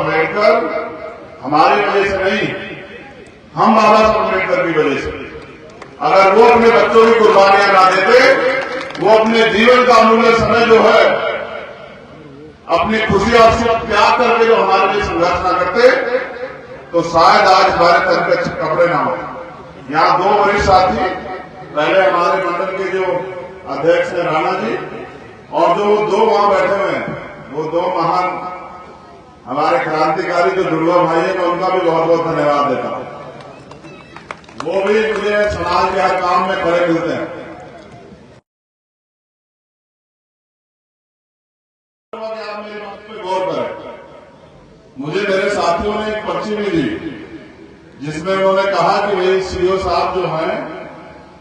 अम्बेडकर हमारी वजह से नहीं, हम बाबा साहब अम्बेडकर की वजह से। अगर वो अपने बच्चों की कुर्बानियां ना देते, वो अपने जीवन का अमूल्य समय जो है अपनी खुशी और सुख त्याग करके जो हमारे लिए संघर्ष ना करते, तो शायद आज हमारे तन पे कपड़े ना हो। यहाँ दो वरिष्ठ साथी, पहले हमारे मंडल के जो अध्यक्ष है राणा जी, और जो दो वहां बैठे हुए हैं, वो दो महान हमारे क्रांतिकारी जो जुड़वा भाई है, मैं उनका भी बहुत बहुत धन्यवाद देता हूं। वो भी मुझे समाज के हर काम में खड़े मिलते हैं। आप मेरे बात पे गौर करें, मुझे मेरे साथियों ने एक पर्ची भी दी जिसमें उन्होंने कहा कि भाई सीओ साहब जो हैं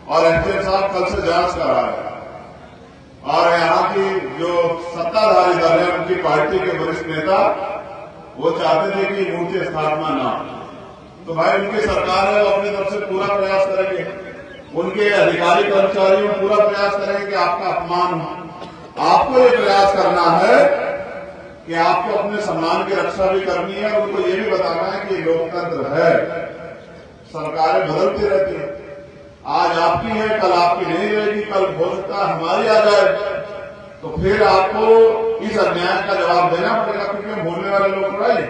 और एसडीएम साहब कल से जांच करा रहे हैं, और यहाँ की जो सत्ताधारी दल है, उनकी पार्टी के वरिष्ठ नेता वो चाहते थे कि मूर्ति स्थापना ना हो। तो भाई उनकी सरकार है, वो अपनी तरफ से पूरा प्रयास करेंगे, उनके अधिकारी कर्मचारी पूरा प्रयास करेंगे कि आपका अपमान हो। आपको ये प्रयास करना है कि आपको अपने सम्मान की रक्षा भी करनी है, और उनको ये भी बताना है कि लोकतंत्र है, सरकारें बदलती रहती है, आज आपकी है, कल आपकी नहीं रहेगी, कल हो सकता है हमारी आ जाए, तो फिर आपको इस अन्याय का जवाब देना पड़ेगा, क्योंकि भूलने वाले लोग थोड़ा ही।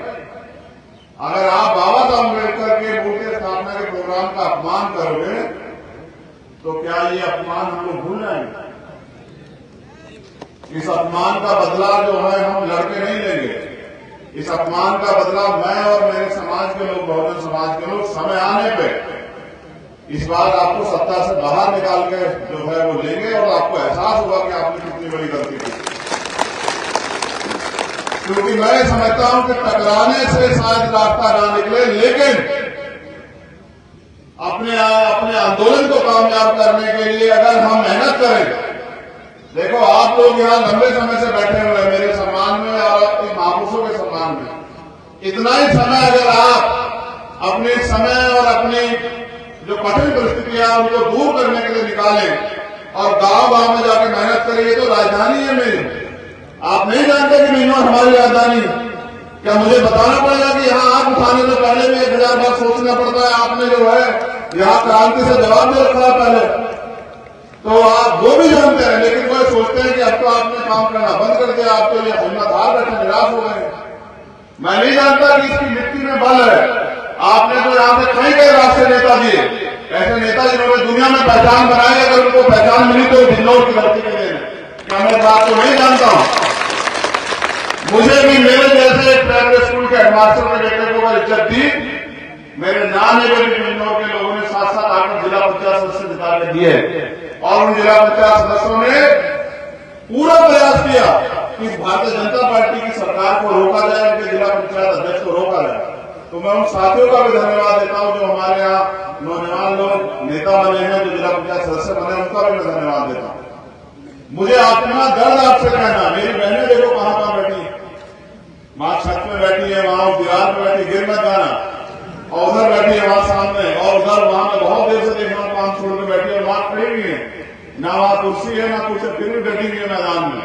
अगर आप बाबा साहब अम्बेडकर के मूर्ति स्थापना के प्रोग्राम का अपमान करोगे, तो क्या ये अपमान हम लोग भूल जाएंगे? इस अपमान का बदला जो है हम लड़के नहीं लेंगे। इस अपमान का बदला मैं और मेरे समाज के लोग, बहुजन समाज के लोग, समय आने पे इस बार आपको सत्ता से बाहर निकाल के जो है वो लेंगे, और आपको एहसास होगा कि आपने कितनी बड़ी गलती की। क्योंकि मैं समझता हूं कि टकराने से शायद रास्ता ना निकले, लेकिन अपने आंदोलन को कामयाब करने के लिए अगर हम मेहनत करें। देखो, आप लोग यहाँ लंबे समय से बैठे हुए हैं मेरे सम्मान में और महापुरुषों के सम्मान में। इतना ही समय अगर आप अपने समय और अपनी जो कठिन परिस्थितियां उनको दूर करने के लिए निकालें और गांव में जाके मेहनत करिए, तो राजधानी है मेरी। आप नहीं जानते कि नहीं हमारी राजधानी, क्या मुझे बताना पड़ेगा कि यहाँ आग उठाने से पहले भी 1000 बार सोचना पड़ता है? आपने जो है यहाँ क्रांति से जवाब दे रखा है पहले, तो आप वो भी जानते हैं, लेकिन वो सोचते हैं कि अब तो आपने काम करना बंद कर दिया, आप तो ये जिम्मेदार बैठे निराश हो गए। मैं नहीं जानता कि इसकी मिट्टी में बल है। आपने तो यहाँ से कई कई रास्ते नेता दिए, ऐसे नेता जिन्होंने दुनिया में पहचान बनाई, अगर उनको पहचान मिली तो ढिल्लोर की धरती के लिए। क्या मैं बात को नहीं जानता हूं? मुझे भी मेरे जैसे प्राइवेट स्कूल के हेडमास्टर के बेटे को अगर इज्जत दी, मेरे नाने को भी ढिल्लोर के लोगों ने 7-7 8 जिला पंचायत सदस्य निकाल के दिए, और उन जिला पंचायत सदस्यों ने पूरा प्रयास किया कि भारतीय जनता पार्टी की सरकार को रोका जाए, उनके जिला पंचायत अध्यक्ष को रोका जाए। तो मैं उन साथियों का भी धन्यवाद देता हूं जो हमारे यहाँ नौजवान लोग नेता बने हैं, जो जिला पंचायत सदस्य बने, उनका भी मैं धन्यवाद देता हूं। मुझे अपना दर्द आपसे कहना, मेरी बहनें देखो कहां कहां बैठी, मां छत में बैठी है, वहां दीवार में बैठी, गिर मत जाना, और उधर बैठी है वहां सामने, और उधर वहां पे बहुत देर से देखना, काम छोड़ के बैठी है, वहां खड़ी हुई है, ना वहां कुर्सी है ना कुछ, फिर भी बैठी हुई है मैदान में।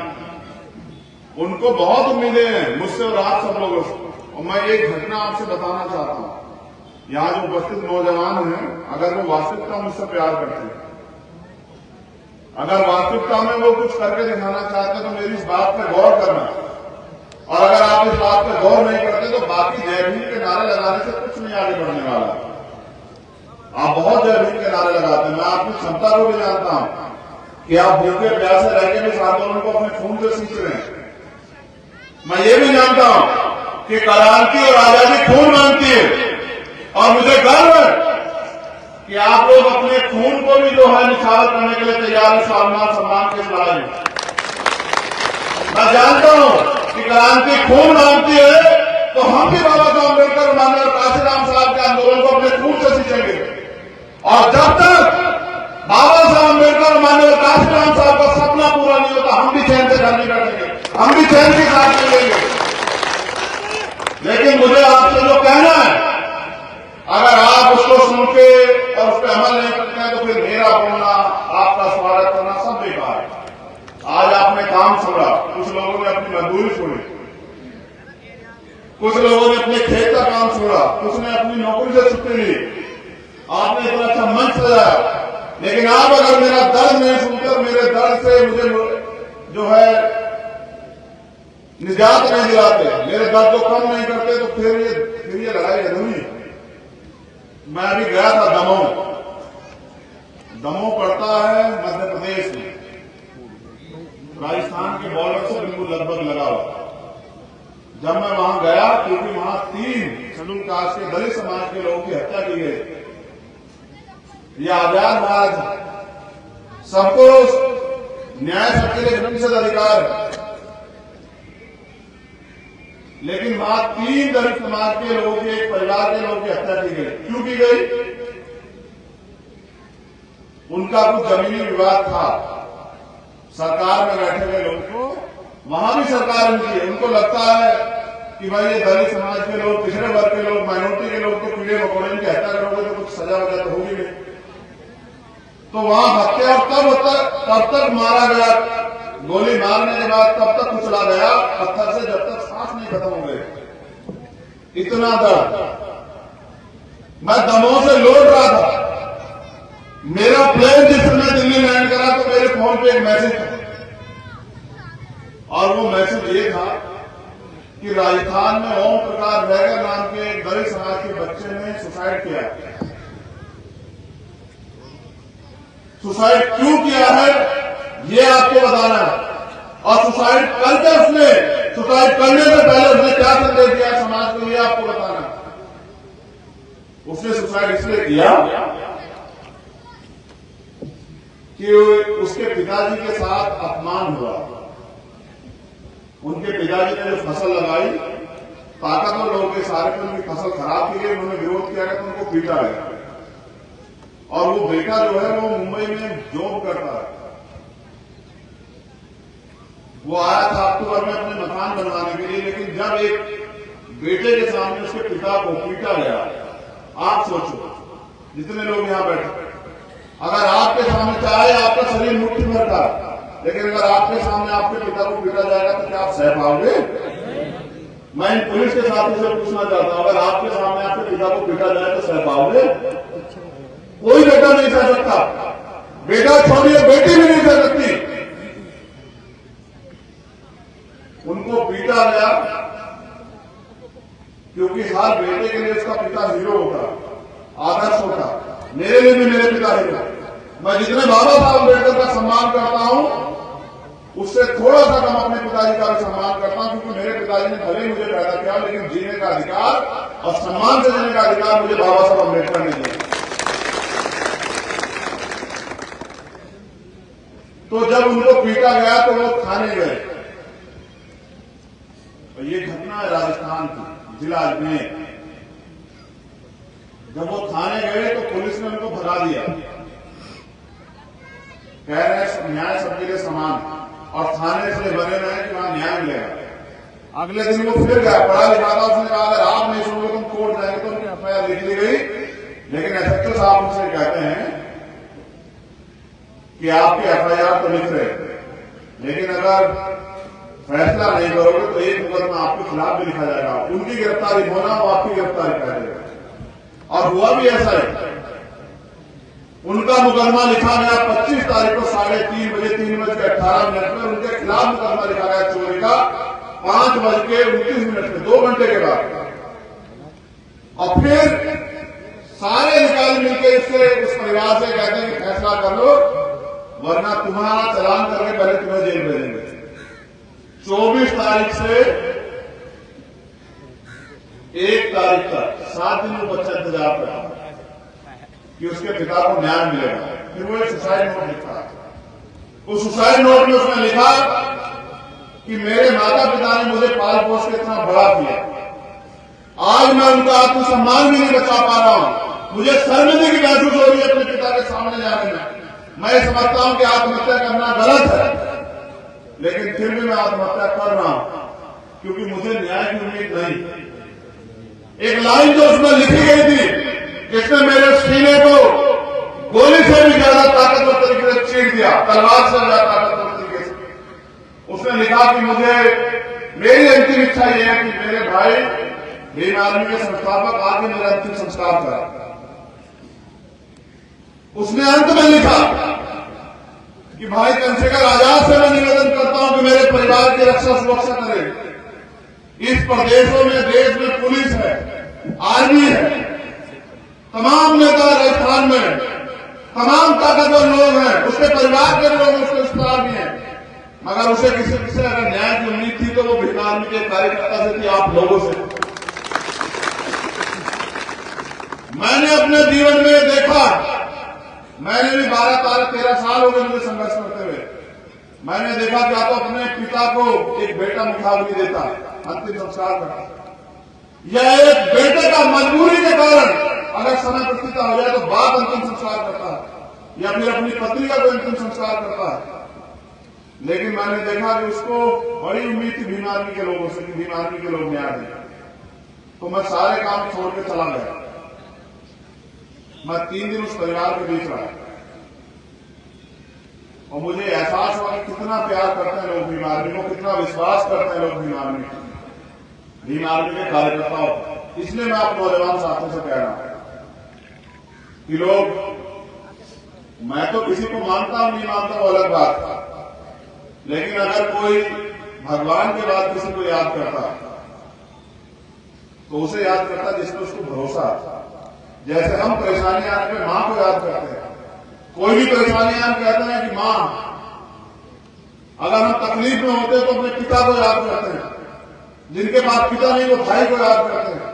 उनको बहुत उम्मीदें हैं मुझसे और आप सब लोगों से। और मैं एक घटना आपसे बताना चाहता हूं। यहाँ जो उपस्थित नौजवान हैं, अगर वो वास्तविकता मुझसे प्यार करते हैं, अगर वास्तविकता में वो कुछ करके दिखाना चाहते हैं, तो मेरी इस बात पर गौर करना। और अगर आप इस बात पर गौर नहीं करते, तो बाकी जय भीम के नारे लगाने से कुछ नहीं आगे बढ़ने वाला। आप बहुत जय भीम के नारे लगाते हैं, मैं आपकी क्षमता को भी जानता हूं कि आप भूखे प्यासे रह के भी इस आंदोलन को अपने खून से सींच रहे हैं। मैं ये भी जानता हूं कि क्रांति और आजादी खून मांगती है, और मुझे गर्व है कि आप लोग अपने खून को भी जो है निछावर करने के लिए तैयार है सम्मान के इस लड़ाई में। मैं जानता हूं कि क्रांति खून मांगती है, तो हम भी बाबा साहब अम्बेडकर माननीय काशीराम साहब के आंदोलन को अपने खून से सींचेंगे। और जब तक बाबा साहब अम्बेडकर माननीय काशीराम साहब का सपना पूरा नहीं होता, हम भी चैन से घर नहीं बैठेंगे, हम भी चैन की सांस ले लेंगे। लेकिन मुझे आपसे जो कहना है, अगर आप उसको सुन के और उस पर अमल नहीं करते हैं, तो फिर मेरा बोलना, आपका स्वागत करना सब बेकार है। आज आपने काम छोड़ा, कुछ लोगों ने अपनी मजदूरी छोड़ी, कुछ लोगों ने अपने खेत का काम छोड़ा, कुछ ने अपनी नौकरी से छुट्टी ली। आपने इतना अच्छा मंच सजाया, लेकिन आप अगर मेरा दर्द नहीं सुनकर मेरे दर्द से मुझे जो है निजात नहीं दिलाते, मेरे दर्द को कम नहीं करते, तो फिर ये लड़ाई अधूरी। मैं अभी गया था दमोह। दमोह पड़ता है मध्य प्रदेश में, राजस्थान के बॉर्डर से बिल्कुल लगभग लगा हुआ। जब मैं वहां गया, क्योंकि वहां 3 शेड्यूल कास्ट के दलित समाज के लोगों की हत्या की गई। ये आजाद महाराज सबको न्याय सबके लिए जन्मसिद्ध अधिकार है, लेकिन वहां 3 दलित समाज के लोगों के, एक परिवार के लोगों की हत्या की गई। क्यों की गई? उनका कुछ जमीनी विवाद था। सरकार में बैठे हुए लोगों को वहां भी सरकार उनकी है, उनको लगता है कि भाई ये दलित समाज के लोग, पिछड़े वर्ग के लोग, माइनॉरिटी के लोग तो कीड़े मकोड़े की हत्या करोगे तो कुछ सजा वजह तो होगी नहीं। तो वहां हत्या तब तक मारा गया, गोली मारने के बाद तब तक कुचला गया पत्थर से, जब तक सांस नहीं खत्म हो गए। इतना दर्द। मैं दमोह से लौट रहा था, मेरा प्लेन जिस समय दिल्ली लैंड करा तो मेरे फोन पे एक मैसेज था, और वो मैसेज ये था कि राजस्थान में ओम प्रकाश बैगर नाम के एक दलित समाज के बच्चे ने सुसाइड किया। सुसाइड क्यों किया है ये आपको बताना है, और सुसाइड करके उसने, सुसाइड करने से पहले उसने क्या संदेश दिया समाज को, ये आपको बताना है। उसने सुसाइड इसलिए किया कि उसके पिताजी के साथ अपमान हुआ। उनके पिताजी ने जो फसल लगाई, ताकतवर लोगों के सहारे पर उनकी फसल खराब की गई, उन्होंने विरोध किया तो उनको पीटा गया। और वो बेटा जो है वो मुंबई में जॉब करता है। वो आया था अक्टूबर में अपने मकान बनवाने के लिए, लेकिन जब एक बेटे के सामने उसके पिता को पीटा गया, आप सोचो जितने लोग यहां बैठे, अगर आपके सामने, चाहे आपका शरीर मुट्ठी भर का, लेकिन अगर आपके सामने आपके पिता को पीटा जाएगा तो क्या आप सह पाओगे? मैं इन पुलिस के साथी से पूछना चाहता हूं, अगर आपके सामने आपके पिता को पीटा जाए तो सह पाओगे? कोई बेटा नहीं सह सकता, बेटा छोड़िए बेटी भी नहीं सह सकती। उनको पीटा गया क्योंकि हर बेटे के लिए उसका पिता हीरो होता, आदर्श होता। मेरे लिए भी मेरे पिता हीरो। मैं जितने बाबा साहब अम्बेडकर का सम्मान करता हूं, उससे थोड़ा सा कम अपने पिताजी का भी सम्मान करता हूं, क्योंकि मेरे पिताजी ने भले ही मुझे पैदा किया, लेकिन जीने का अधिकार और सम्मान से जीने का अधिकार मुझे बाबा साहब अम्बेडकर ने दिया। तो जब उनको पीटा गया तो वो थाने गए। तो ये घटना है राजस्थान की, जिला अजमेर। जब वो थाने गए तो पुलिस ने उनको भगा दिया, कह रहे न्याय सबके लिए समान, और थाने से बने रहे कि वहां न्याय मिलेगा। अगले दिन वो फिर गया, पढ़ा लिखा था, उसने कहा अगर आप नहीं सुनोगे तुम कोर्ट जाएंगे, तो उनकी एफआईआर लिख दी गई। लेकिन एसएचओ साहब उनसे कहते हैं कि आपकी एफआईआर तो लिख रहे, लेकिन अगर फैसला नहीं करोगे तो एक मुकदमा आपके खिलाफ भी लिखा जाएगा, उनकी गिरफ्तारी होना वो आपकी गिरफ्तारी कर देगा। और हुआ भी ऐसा ही। उनका मुकदमा लिखा गया 25 तारीख को 3:30 बजे 3:18 में उनके खिलाफ मुकदमा लिखा गया चोरी का 5:29 में, 2 घंटे के बाद। और फिर सारे अधिकारी मिलकर इससे उस परिवार से कहते हैं कि फैसला कर लो, वरना तुम्हारा चालान करके पहले तुम्हें जेल भेजेंगे। 24 तारीख से 1 तारीख तक 7 दिन वो बच्चा इंतजार करता कि उसके पिता को न्याय मिलेगा। फिर वो एक सुसाइड नोट लिखा। उस सुसाइड नोट में उसने लिखा कि मेरे माता पिता ने मुझे पाल पोस के इतना बड़ा किया, आज मैं उनका आत्मसम्मान भी नहीं बचा पा रहा हूं। मुझे शर्मिंदगी महसूस हो रही है अपने पिता के सामने जाने में। मैं समझता हूं कि आत्महत्या करना गलत है, लेकिन फिर भी मैं आत्महत्या कर रहा हूं क्योंकि मुझे न्याय की उम्मीद नहीं। एक लाइन जो उसमें लिखी गई थी, जिसने मेरे सीने को गोली से भी ज्यादा ताकतवर तरीके से चीर दिया, तलवार से ज्यादा ताकतवर तरीके से। उसने लिखा कि मुझे, मेरी अंतिम इच्छा यह है कि मेरे भाई भीम आर्मी के संस्थापक आके मेरा अंतिम संस्कार करा। उसने अंत में लिखा कि भाई चंद्रशेखर आजाद से मैं निवेदन करता हूं कि मेरे परिवार की रक्षा सुरक्षा करें। इस प्रदेशों में, देश में पुलिस है, आर्मी है, तमाम नेता राजस्थान में, तमाम ताकतवर लोग हैं, उसके परिवार के लोग, उसके रिश्तेदार भी हैं, मगर उसे किसी से अगर न्याय की उम्मीद थी तो वो भीम आर्मी के कार्यकर्ता से थी, आप लोगों से। मैंने अपने जीवन में देखा, मैंने भी 12-13 साल हो गए मुझे संघर्ष करते हुए। मैंने देखा क्या तो अपने पिता को एक बेटा मुखाग्नि देता, अंतिम संस्कार करता, या एक बेटे का मजबूरी के कारण अगर समय प्रतिष्ठा हो जाए तो बाप अंतिम संस्कार करता है, या फिर अपनी पत्नी का कोई अंतिम संस्कार करता है। लेकिन मैंने देखा कि उसको बड़ी उम्मीद थी भीम आर्मी के लोगों से कि भीम आर्मी के लोग न्याय दें, तो मैं सारे काम छोड़ के चला गया। मैं 3 दिन उस परिवार के बीच रहा और मुझे एहसास हुआ कि कितना प्यार करते हैं लोग भीम आर्मी को, कितना विश्वास करते हैं लोग भीम आर्मी के कार्यकर्ताओं को। इसलिए मैं आप नौजवान साथियों से कह रहा हूं कि लोग, मैं तो किसी को मानता हूं नहीं मानता वो अलग बात, लेकिन अगर कोई भगवान के बाद किसी को याद करता तो उसे याद करता जिसमें उसको भरोसा। जैसे हम परेशानियां आने पे मां को याद करते हैं, कोई भी परेशानियां हम कहते हैं कि मां, अगर हम तकलीफ में होते हैं तो अपने पिता को याद करते हैं, जिनके पास पिता नहीं वो भाई को याद करते हैं।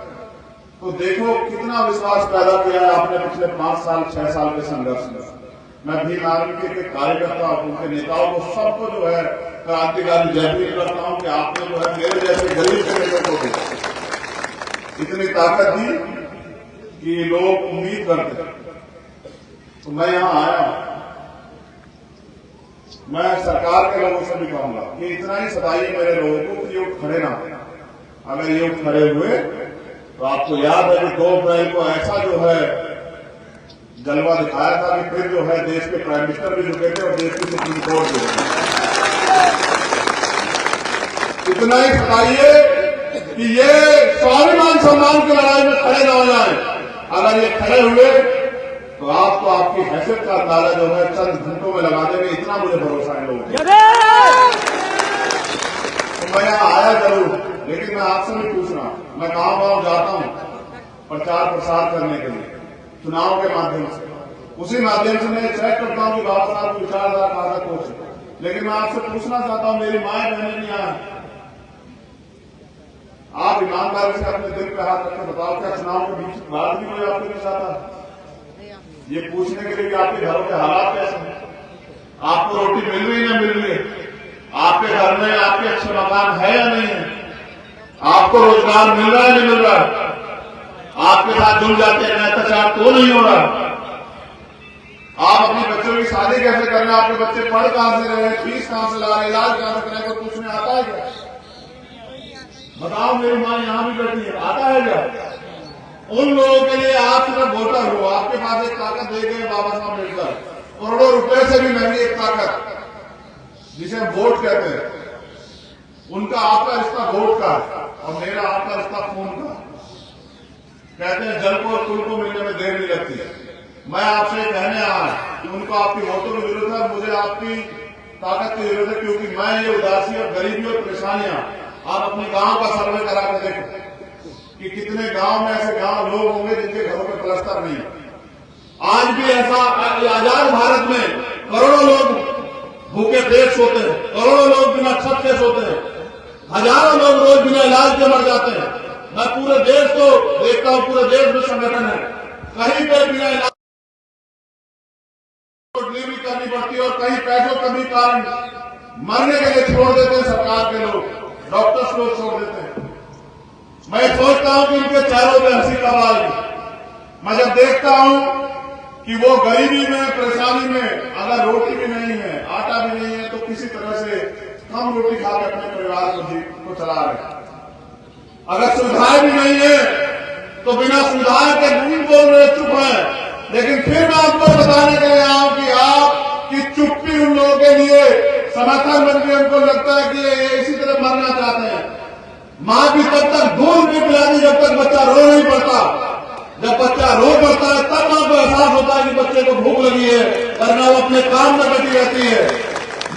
तो देखो कितना विश्वास पैदा किया है आपने पिछले 5 साल 6 साल के संघर्ष में। मैं भीम आर्मी के कार्यकर्ता, उनके नेताओं को, सबको जो है क्रांतिकारी जय करता हूं कि आपने जो है मेरे जैसे गरीब के नेता को इतनी ताकत दी कि लोग उम्मीद करते हैं। तो मैं यहां आया, मैं सरकार के लोगों से भी कहूंगा कि इतना ही सताइए मेरे लोगों को कि ये उठ खड़े ना। अगर ये उठ खड़े हुए तो आपको याद है कि 2 अप्रैल को ऐसा जो है जलवा दिखाया था कि फिर जो है देश के प्राइम मिनिस्टर भी झुके थे और देश की सुप्रीम कोर्ट भी। इतना ही सताइए कि ये स्वाभिमान सम्मान की लड़ाई में खड़े न हो जाए। अगर ये खड़े हुए तो आपको आपकी हैसियत का अंदाजा जो है चंद घंटों में लगा देंगे, इतना मुझे भरोसा है लोगों को। तो मैं यहां आया जरूर, लेकिन मैं आपसे भी पूछ रहा हूं, मैं गांव जाता हूं प्रचार प्रसार करने के लिए, चुनाव के माध्यम से, उसी माध्यम से मैं चेक करता हूं कि बाबा साहब की विचारधारा कहां तक पहुंचे। लेकिन मैं आपसे पूछना चाहता हूं, मेरी माए बहनें नहीं आए, आप ईमानदारी से अपने दिल पे हाथ रखकर बताओ, क्या चुनाव के बीच बाद भी कोई आपको नहीं चाहता? ये पूछने के लिए कि आपके घरों के हालात कैसे हैं, आपको रोटी मिल रही है, मिल रही है, आपके घर में आपके अच्छे मकान है या नहीं है, आपको रोजगार मिल रहा है नहीं मिल रहा है, आपके साथ जुड़ जाते हैं अत्याचार तो नहीं हो रहा, आप अपने बच्चों की शादी कैसे कर रहे हैं, आपके बच्चे पढ़ कहां से रहे हैं, फीस कहां से ला रहे हैं, इलाज कहां से करें, तो पूछने आता है क्या? बताओ, मेरी मां यहां भी बैठी है, आता है क्या? उन लोगों के लिए आप सिर्फ वोटर हो, आपके पास एक ताकत दे गए बाबा साहब अम्बेडकर, करोड़ों रुपए से भी महंगी एक ताकत जिसे हम वोट कहते हैं। उनका आपका रिश्ता वोट का और मेरा आपका रिश्ता खून का। कहते हैं जल को और कुल को मिलने में देर नहीं लगती। मैं आपसे कहने आया कि उनको आपकी वोटों की जरूरत है, मुझे आपकी ताकत की जरूरत है, क्योंकि मैं ये उदासी और गरीबी और परेशानियां, आप अपने गांव का सर्वे करा के देखो कि कितने गांव में ऐसे गांव लोग होंगे जिनके घरों में प्लास्टर नहीं है। आज भी ऐसा आजाद भारत में करोड़ों लोग भूखे पेट सोते हैं, करोड़ों लोग बिना छत के सोते हैं, हजारों लोग रोज बिना इलाज के मर जाते हैं। मैं पूरे देश को देखता हूं, पूरे देश में संगठन है, कहीं पे बिना इलाज डिलीवरी करनी पड़ती है और कहीं पैसों कमी कारण मरने के लिए छोड़ देते हैं सरकार के लोग, डॉक्टर्स को छोड़ देते हैं। मैं सोचता हूं कि उनके चेहरों पर हंसी कब आएगी। मैं जब देखता हूं कि वो गरीबी में, परेशानी में, अगर रोटी भी नहीं है, आटा भी नहीं है, तो किसी तरह से कम रोटी खाकर अपने परिवार को चला रहे हैं। अगर सुविधाएं भी नहीं है तो बिना सुविधाएं के नहीं बोल रहे, चुप है। लेकिन फिर मैं आपको बताने के लिए आऊं कि आपकी चुप्पी उन लोगों के लिए समर्थन बन के उनको लगता है कि ये इसी तरह मरना चाहते हैं। माँ भी तब तक दूध नहीं पिलाती जब तक बच्चा रो नहीं पड़ता। जब बच्चा रो पड़ता है तब माँ को एहसास होता है कि बच्चे को भूख लगी है, वरना वो अपने काम में लगी रहती है।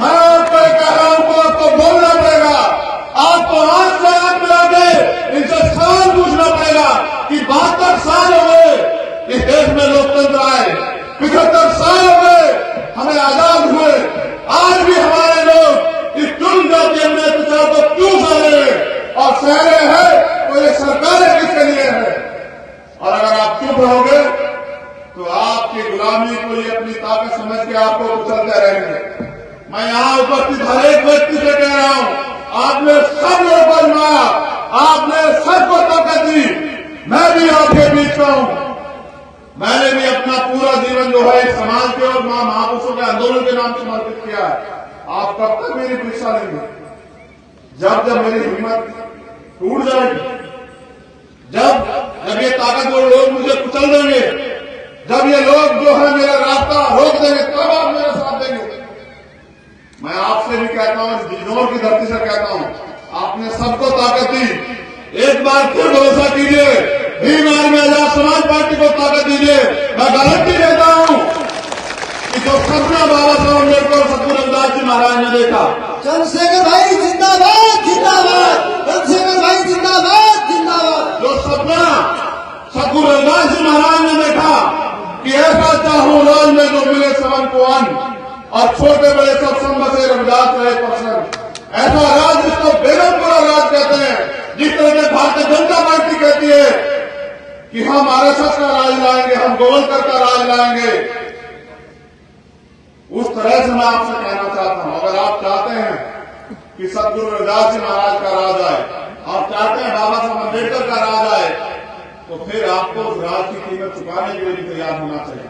मैं आपको कह रहा हूं कि आपको बोलना पड़ेगा, आपको आंख से आंख मिला के इनसे सवाल पूछना पड़ेगा कि 72 साल हो गए इस देश में लोकतंत्र आए, 75 साल हो गए हमें आजाद हुए, आज भी हमारे लोग इस जुल्म जाति अन्याय अत्याचार को क्यों सह रहे हैं और सह रहे हैं, तो ये सरकारें किसके लिए है। और अगर आप चुप रहोगे तो आपकी गुलामी को ये अपनी ताकत समझ के आपको कुचलते रहेंगे। मैं यहां उपस्थित हर एक व्यक्ति से कह रहा हूं, आपने सब लोगों को आजमाया, आपने सबको ताकत दी, मैं भी आपके बीच का हूं। मैंने भी अपना पूरा जीवन जो है समाज के और महापुरुषों के आंदोलन के नाम समर्पित किया है। आप कब तक मेरी परीक्षा लेंगे? जब मेरी हिम्मत टूट जाएगी, जब ये ताकतवर लोग मुझे कुचल देंगे, जब ये लोग जो है मेरा रास्ता रोक देंगे, तब आप मेरा साथ देंगे। मैं आपसे भी कहता हूं, इस बिजनौर की धरती से कहता हूं, आपने सबको ताकत दी, एक बार फिर भरोसा कीजिए, भीम आर्मी आजाद समाज पार्टी को ताकत दीजिए। मैं गारंटी देता हूं कि जो सपना बाबा साहब अम्बेडकर और सतगुरु रविदास जी महाराज ने देखा, चंद्रशेखर भाई जिंदाबाद जिंदाबाद, चंद्रशेखर भाई जिंदाबाद जिंदाबाद। जो सपना सतगुरु रविदास जी महाराज ने देखा कि ऐसा चाहूं राज में जो मिले सबन को अन्न और छोटे बड़े सब संबसे रविदास रहे प्रसन्न, ऐसा राज जिसको बेगमपुरा राज कहते हैं, जिस तरह से भारतीय जनता पार्टी कहती है कि हम आरएसएस का राज लाएंगे, हम गोवलकर का राज लाएंगे, उस तरह से मैं आपसे कहना चाहता हूं, अगर आप चाहते हैं कि सतगुरु रविदास जी महाराज का राज आए, आप चाहते हैं बाबा साहब अम्बेडकर का राज आए, तो फिर आपको उस राज की कीमत चुकाने के लिए भी तैयार होना चाहिए।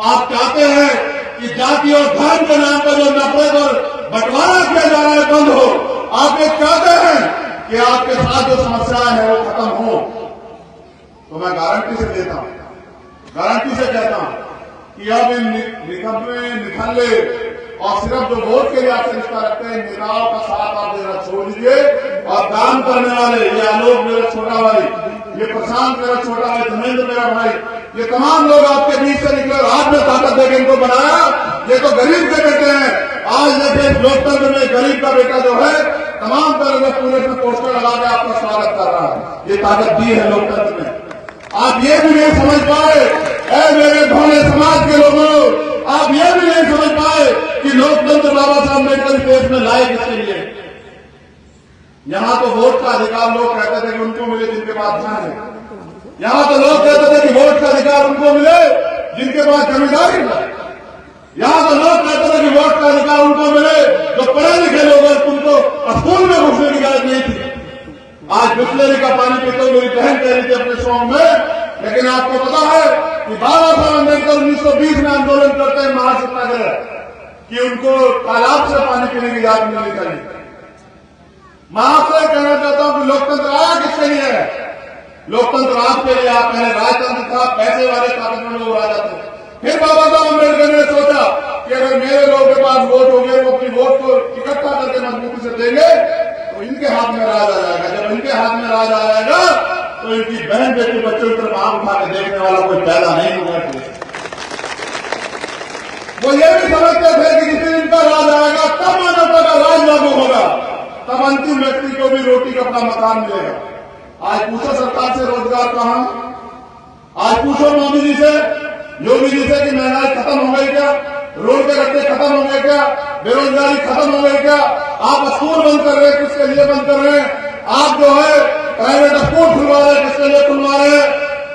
आप चाहते हैं कि जाति और धर्म के नाम पर जो नफरत और बंटवारा किया जा रहा है बंद हो, आप ये चाहते हैं कि आपके साथ जो समस्याएं हैं वो खत्म हो, तो मैं गारंटी से देता हूं, गारंटी से कहता हूं कि अब इन निखल्ले और सिर्फ जो वोट के लिए आपसे रिश्ता रखते हैं, नेताओं का साथ आप देना छोड़ दीजिए और काम करने वाले, ये आलोक मेरा छोटा भाई, ये प्रशांत मेरा छोटा भाई, धर्मेंद्र मेरा भाई, ये तमाम लोग आपके बीच से निकले और आपने ताकत देकर इनको बनाया। ये तो गरीब के बेटे हैं। आज जैसे लोकतंत्र में गरीब का बेटा जो है तमाम तरह से पूरे में पोस्टर लगा के आपका स्वागत कर रहा है, ये ताकत दी है लोकतंत्र में। आप ये भी नहीं समझ पाए, ऐ मेरे भोले समाज के लोगों, आप ये भी नहीं समझ पाए कि लोकतंत्र बाबा साहब अम्बेडकर देश में लाए किसके लिए। यहां तो वोट का अधिकार लोग कहते थे कि उनको मिले जिनके पास धन है, यहां तो लोग कहते थे कि वोट का अधिकार उनको मिले जिनके पास जमींदारी है, यहां तो लोग कहते थे कि वोट का अधिकार उनको मिले जो पढ़े लिखे लोग हैं, उनको स्कूल में घुसने की इजाजत नहीं थी। आज बिस्लेरी का पानी पीते हुए मेरी बहन कह रही थी अपने सॉन्ग में, लेकिन आपको पता है कि बाबा साहब अम्बेडकर 1920 में आंदोलन करते हैं महासत्याग्रह कि उनको तालाब से पानी पीने की इजाजत मिलनी चाहिए। मैं आपसे कहना चाहता हूं कि लोकतंत्र आया किसके लिए है? लोकतंत्र आपके लिए। आप पहले राजतंत्र था, पैसे वाले ताकतवर लोग आ जाते, फिर बाबा साहब अम्बेडकर ने सोचा कि अगर मेरे लोगों के पास वोट हो गए, वो अपनी वोट को इकट्ठा करके मजबूती से देंगे तो इनके हाथ में राज आ जाएगा। जब इनके हाथ में राज आ जाएगा तो इनकी बहन बेटी बच्चों की तरफ आम उठा के देखने वाला कोई पैदा नहीं होगा। वो ये भी समझते थे कि जिस दिन इनका राज आएगा तब मानवता का राज लागू होगा, तब अंतिम व्यक्ति को भी रोटी कपड़ा मकान मिलेगा। आज पूछो सरकार से रोजगार कहां? आज पूछो मोदी जी से, योगी जी से कि महंगाई खत्म हो गई क्या, रोड के रस्ते खत्म हो गए क्या, बेरोजगारी खत्म हो गई क्या? आप स्कूल बंद कर रहे हैं, किसके लिए बंद कर रहे हैं? आप जो है प्राइवेट स्कूल खुलवा रहे हैं, किसके लिए खुलवा रहे हैं?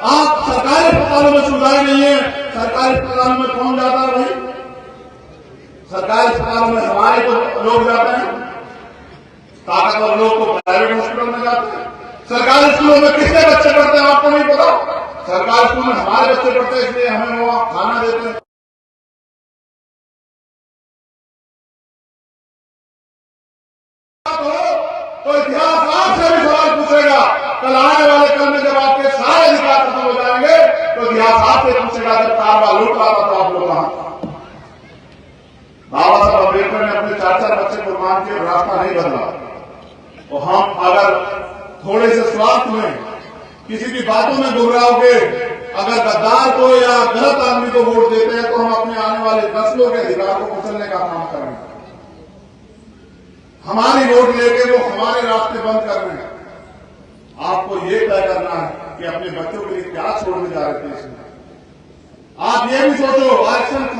आप सरकारी अस्पतालों में सुविधाएं नहीं है, सरकारी अस्पतालों में कौन जाता है भाई? सरकारी अस्पतालों में हमारे तो लोग जाते हैं, ताकतवर लोग को प्राइवेट हॉस्पिटल में जाते हैं। सरकारी स्कूलों में किसके बच्चे पढ़ते हैं आपको नहीं पता? सरकारी स्कूल में हमारे बच्चे पढ़ते हैं, इसलिए हमें वो खाना देते हैं। तो इतिहास आपसे भी सवाल पूछेगा, कल आने वाले कल में जब आपके सारे अधिकार खत्म हो जाएंगे तो इतिहास आपसे पूछेगा जब कारवा लूट रहा था तो आप लोग कहां? बाबा साहब अम्बेडकर ने अपने 4 बच्चे कुर्बान किए, रास्ता नहीं बदला। तो हम अगर थोड़े से स्वार्थ में, किसी की बातों में गुमराह होके अगर गद्दार को या गलत आदमी को वोट देते हैं तो हम अपने आने वाले नस्लों के अधिकार को कुचलने का काम कर रहे हैं। हमारी वोट लेके वो हमारे रास्ते बंद कर रहे हैं। आपको ये तय करना है कि अपने बच्चों के लिए क्या छोड़ने जा रहे थे इसमें। आप ये भी सोचो, आरक्षण खत्म